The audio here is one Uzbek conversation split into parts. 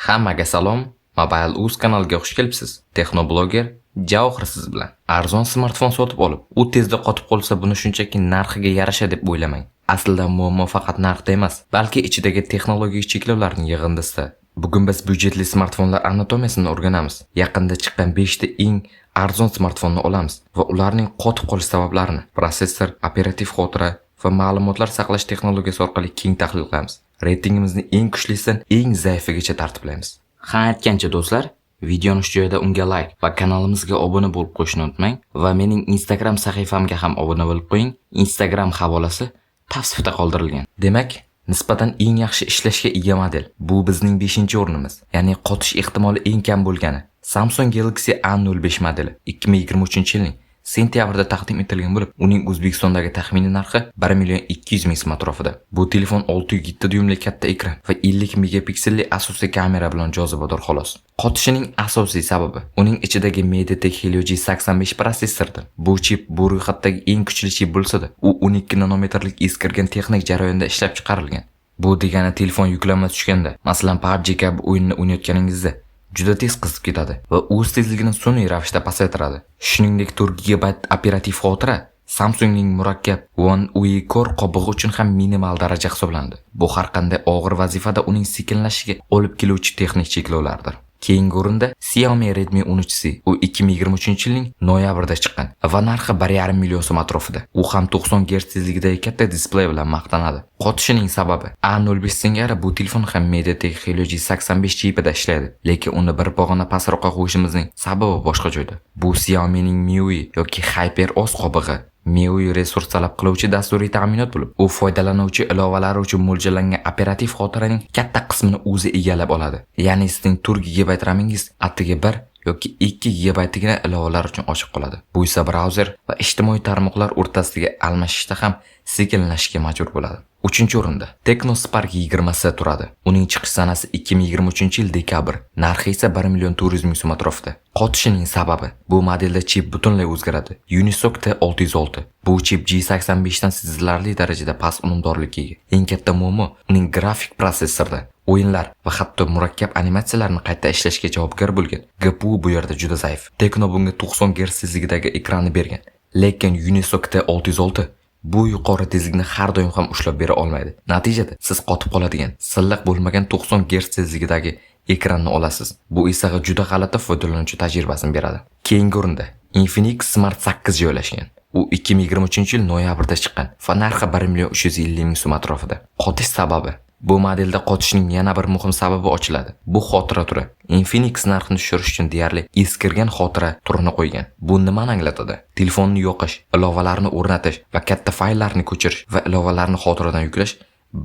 Hammaga salom. Mobile.uz kanaliga xush kelibsiz. Texnoblogger Javohir siz bilan. Arzon smartfon sotib olib, u tezda qotib qolsa, buni shunchaki narxiga yarasha deb o'ylamang. Aslida muammo faqat narxda emas, balki ichidagi texnologik cheklovlarning yig'indisida. Bugun biz byudjetli smartfonlar anatomiyasini o'rganamiz. Yaqinda chiqqan 5 ta eng arzon smartfonni olamiz va ularning qotib qolish sabablarini, prosessor, operativ xotira va ma'lumotlar saqlash texnologiyasi orqali keng tahlil qilamiz. Reytingimizni eng kuchlisidan eng zaifigacha tartiblaymiz. Ha, aytgancha do'stlar, videoni shu joyda unga like va kanalimizga obuna bo'lib qo'yishni unutmang va mening Instagram sahifamga ham obuna bo'lib qo'ying. Instagram havolasi tavsifda qoldirilgan. Demak, nisbatan eng yaxshi ishlashga ega model. Bu bizning 5-o'rnimiz, ya'ni qotish ehtimoli eng kam bo'lgani. Samsung Galaxy A05 modeli 2023-yilning sentyabrda taqdim etilgan bo'lib, uning O'zbekistondagi taxminiy narxi 1.200.000 so'm atrofida. Bu telefon 6.7 dyuymli katta ekran va 50 megapikselli asosiy kamera bilan jozibador xolos. Qotishining asosiy sababi uning ichidagi MediaTek Helio G85 prosessordir. Bu chip bu ro'yxatdagi eng kuchli chip bo'lsa-da, u 12 nanometrlik eskirgan texnik jarayonda ishlab chiqarilgan. Bu degani telefon yuklama tushganda, masalan PUBG kabi o'yinni o'ynayotganingizda juda tez qizib ketadi va o'z tezligini sun'iy ravishda pasaytiradi. Shuningdek, 4 GB operativ xotira Samsungning murakkab One UI Core qobig'i uchun ham minimal daraja hisoblanadi. Bu har qanday og'ir vazifada uning sekinlashishiga olib keluvchi texnik cheklovlardir. Keyingi o'rinda Xiaomi Redmi 13C. U 2023-yilning noyabrida chiqqan va narxi 1.5 million so'm atrofida. U ham 90 Hz tezligidagi katta displey bilan maqtanadi. Qotishining sababi A05 singari bu telefon ham MediaTek Helio G85 chipida ishlaydi, lekin uni bir pog'ona pastroqqa qo'yishimizning sababi boshqa joyda. Bu Xiaomining MIUI yoki HyperOS qobig'i. MIUI resurs talab qiluvchi dasturiy ta'minot bo'lib, u foydalanuvchi ilovalari uchun mo'ljallangan operativ xotiraning katta qismini o'zi egallab oladi. Ya'ni sizning 4 GB ramingiz attiga 1 yoki 2 GB gina ilovalar uchun ochiq qoladi. Bu esa brauzer va ijtimoiy tarmoqlar o'rtasidagi almashishda ham sekinlashishga majbur bo'ladi. 3-o'rinda Tecno Spark 20 turadi. Uning chiqish sanasi 2023-yil dekabr, narxi esa 1.400.000 so'm atrofida. Qotishining sababi bu modelda chip butunlay o'zgaradi. Unisoc T606. Bu chip G85 dan sezilarli darajada past unumdorlikka ega. Eng katta muammo uning grafik prosessorida. O'yinlar va hatto murakkab animatsiyalarni qayta ishlashga javobgar bo'lgan GPU bu yerda juda zaif. Tecno bunga 90 Hz tezligidagi ekranni bergan, lekin Unisoc T606 bu yuqori tezlikni har doim ham ushlab bera olmaydi. Natijada siz qotib qoladigan, silliq bo'lmagan 90 Hz tezligidagi ekranni olasiz. Bu esa juda g'alati foydalanuvchi tajribasini beradi. Keyingi o'rinda Infinix Smart 8 joylashgan. U 2023-yil noyabrda chiqqan va narxi 1.350.000 so'm atrofida. Qotish sababi bu modelda qotishning yana bir muhim sababi ochiladi. Bu xotira turi. Infinix narxini tushirish uchun deyarli eskirgan xotira turini qo'ygan. Bu nimani anglatadi? Telefonni yoqish, ilovalarni o'rnatish va katta fayllarni ko'chirish va ilovalarni xotiradan yuklash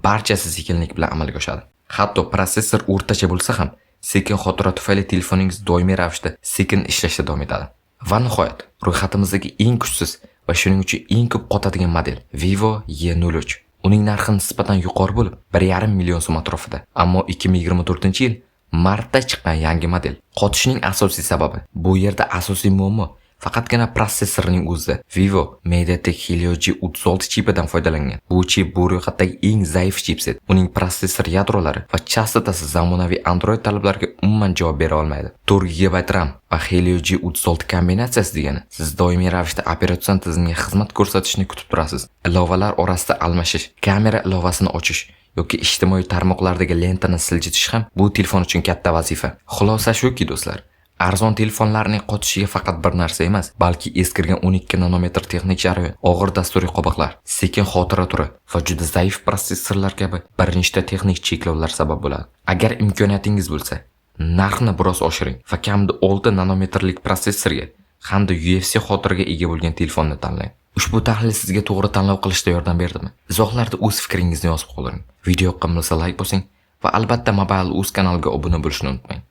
barchasi sekinlik bilan amalga oshadi. Hatto prosessor o'rtacha bo'lsa ham, sekin xotira tufayli telefoningiz doimiy ravishda sekin ishlashda davom etadi. Va nihoyat, ro'yxatimizdagi eng kuchsiz va shuning uchun eng ko'p qotadigan model Vivo Y03. Uning narxi nisbatan yuqori bo'lib, 1.5 million so'm atrofida. Ammo 2024-yil martda chiqqan yangi model. Qotishining asosiy sababi bu yerda asosiy muammo faqatgina prosessorning o'zida. Vivo MediaTek Helio G36 chipidan foydalangan. Bu chip bu ro'yxatdagi eng zaif chipset. Uning prosessor yadrolari va chastotasi zamonaviy Android talablariga umuman javob bera olmaydi. 4 GB RAM va Helio G36 kombinatsiyasi degani, siz doimiy ravishda operatsion tizimga xizmat ko'rsatishni kutib turasiz. Ilovalar orasida almashish, kamera ilovasini ochish yoki ijtimoiy tarmoqlardagi lentani siljitish ham bu telefon uchun katta vazifa. Xulosa shuki do'stlar, arzon telefonlarning qotishiga faqat bir narsa emas, balki eskirgan 12 nanometr texnik jarayon, og'ir dasturiy qobiqlar, sekin xotira turi va juda zaif prosessorlar kabi bir nechta texnik cheklovlar sabab bo'ladi. Agar imkoniyatingiz bo'lsa, narxni biroz oshiring va kamida 6 nanometrlik prosessorga hamda UFC xotiraga ega bo'lgan telefonni tanlang. Ushbu tahlil sizga to'g'ri tanlov qilishda yordam berdimi? Izohlarda o'z fikringizni yozib qoldiring. Video yoqqan bo'lsa like bosing va albatta Mobile.uz kanaliga obuna bo'lishni unutmang.